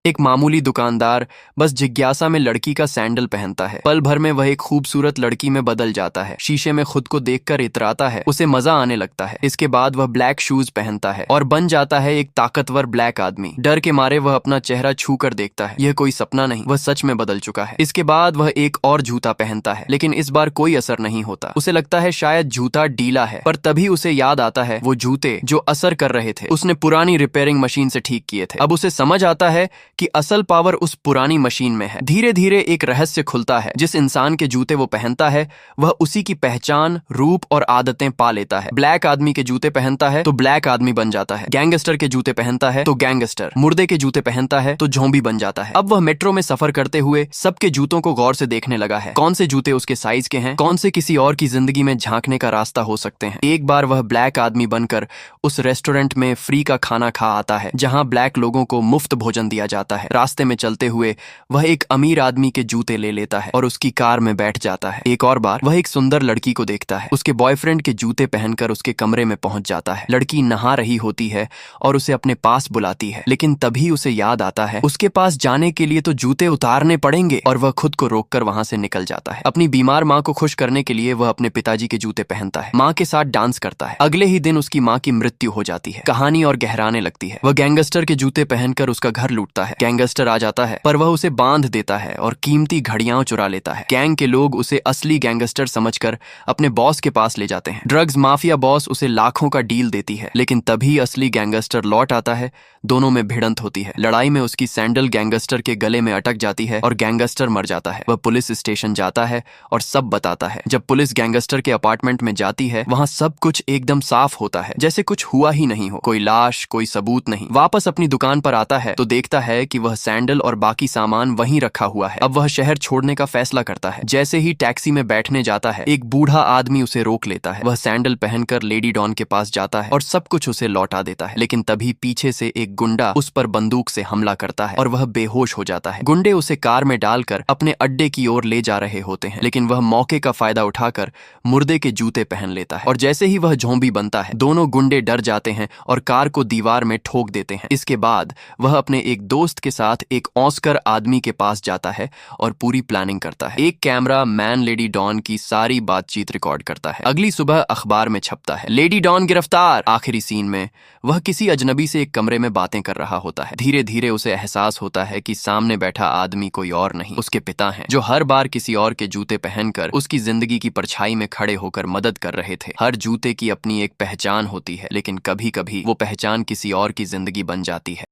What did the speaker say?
एक मामूली दुकानदार बस जिज्ञासा में लड़की का सैंडल पहनता है। पल भर में वह एक खूबसूरत लड़की में बदल जाता है। शीशे में खुद को देखकर इतराता है, उसे मजा आने लगता है। इसके बाद वह ब्लैक शूज पहनता है और बन जाता है एक ताकतवर ब्लैक आदमी। डर के मारे वह अपना चेहरा छू कर देखता है, यह कोई सपना नहीं, वह सच में बदल चुका है। इसके बाद वह एक और जूता पहनता है, लेकिन इस बार कोई असर नहीं होता। उसे लगता है शायद जूता ढीला है, पर तभी उसे याद आता है वो जूते जो असर कर रहे थे उसने पुरानी रिपेयरिंग मशीन से ठीक किए थे। अब उसे समझ आता है कि असल पावर उस पुरानी मशीन में है। धीरे धीरे एक रहस्य खुलता है, जिस इंसान के जूते वो पहनता है वह उसी की पहचान, रूप और आदतें पा लेता है। ब्लैक आदमी के जूते पहनता है तो ब्लैक आदमी बन जाता है, गैंगस्टर के जूते पहनता है तो गैंगस्टर, मुर्दे के जूते पहनता है तो ज़ॉम्बी बन जाता है। अब वह मेट्रो में सफर करते हुए सबके जूतों को गौर से देखने लगा है, कौन से जूते उसके साइज के हैं, कौन से किसी और की जिंदगी में झांकने का रास्ता हो सकते हैं। एक बार वह ब्लैक आदमी बनकर उस रेस्टोरेंट में फ्री का खाना खा आता है जहां ब्लैक लोगों को मुफ्त भोजन दिया जाता है। रास्ते में चलते हुए वह एक अमीर आदमी के जूते ले लेता है और उसकी कार में बैठ जाता है। एक और बार वह एक सुंदर लड़की को देखता है, उसके बॉयफ्रेंड के जूते पहनकर उसके कमरे में पहुंच जाता है। लड़की नहा रही होती है और उसे अपने पास बुलाती है, लेकिन तभी उसे याद आता है उसके पास जाने के लिए तो जूते उतारने पड़ेंगे और वह खुद को रोककर वहां से निकल जाता है। अपनी बीमार माँ को खुश करने के लिए वह अपने पिताजी के जूते पहनता है, माँ के साथ डांस करता है। अगले ही दिन उसकी माँ की मृत्यु हो जाती है। कहानी और गहराने लगती है। वह गैंगस्टर के जूते पहनकर उसका घर लूटता है। गैंगस्टर आ जाता है पर वह उसे बांध देता है और कीमती घड़ियां चुरा लेता है। गैंग के लोग उसे असली गैंगस्टर समझकर अपने बॉस के पास ले जाते हैं। ड्रग्स माफिया बॉस उसे लाखों का डील देती है, लेकिन तभी असली गैंगस्टर लौट आता है। दोनों में भिड़ंत होती है। लड़ाई में उसकी सैंडल गैंगस्टर के गले में अटक जाती है और गैंगस्टर मर जाता है। वह पुलिस स्टेशन जाता है और सब बताता है। जब पुलिस गैंगस्टर के अपार्टमेंट में जाती है वहां सब कुछ एकदम साफ होता है, जैसे कुछ हुआ ही नहीं हो। कोई लाश, कोई सबूत नहीं। वापस अपनी दुकान पर आता है तो देखता है कि वह सैंडल और बाकी सामान वहीं रखा हुआ है। अब वह शहर छोड़ने का फैसला करता है। जैसे ही टैक्सी में बैठने जाता है एक बूढ़ा आदमी उसे रोक लेता है। वह सैंडल पहनकर लेडी डॉन के पास जाता है और सब कुछ उसे लौटा देता है, लेकिन तभी पीछे से एक गुंडा उस पर बंदूक से हमला करता है और वह बेहोश हो जाता है। गुंडे उसे कार में डालकर अपने अड्डे की ओर ले जा रहे होते हैं, लेकिन वह मौके का फायदा उठाकर मुर्दे के जूते पहन लेता है और जैसे ही वह ज़ॉम्बी बनता है दोनों गुंडे डर जाते हैं और कार को दीवार में ठोक देते हैं। इसके बाद वह अपने एक दोस्त के साथ एक ऑस्कर आदमी के पास जाता है और पूरी प्लानिंग करता है। एक कैमरा मैन लेडी डॉन की सारी बातचीत रिकॉर्ड करता है। अगली सुबह अखबार में छपता है, लेडी डॉन गिरफ्तार। आखिरी सीन में वह किसी अजनबी से एक कमरे में बातें कर रहा होता है। धीरे धीरे उसे एहसास होता है कि सामने बैठा आदमी कोई और नहीं, उसके पिता हैं, जो हर बार किसी और के जूते पहनकर उसकी जिंदगी की परछाई में खड़े होकर मदद कर रहे थे। हर जूते की अपनी एक पहचान होती है, लेकिन कभी कभी वो पहचान किसी और की जिंदगी बन जाती है।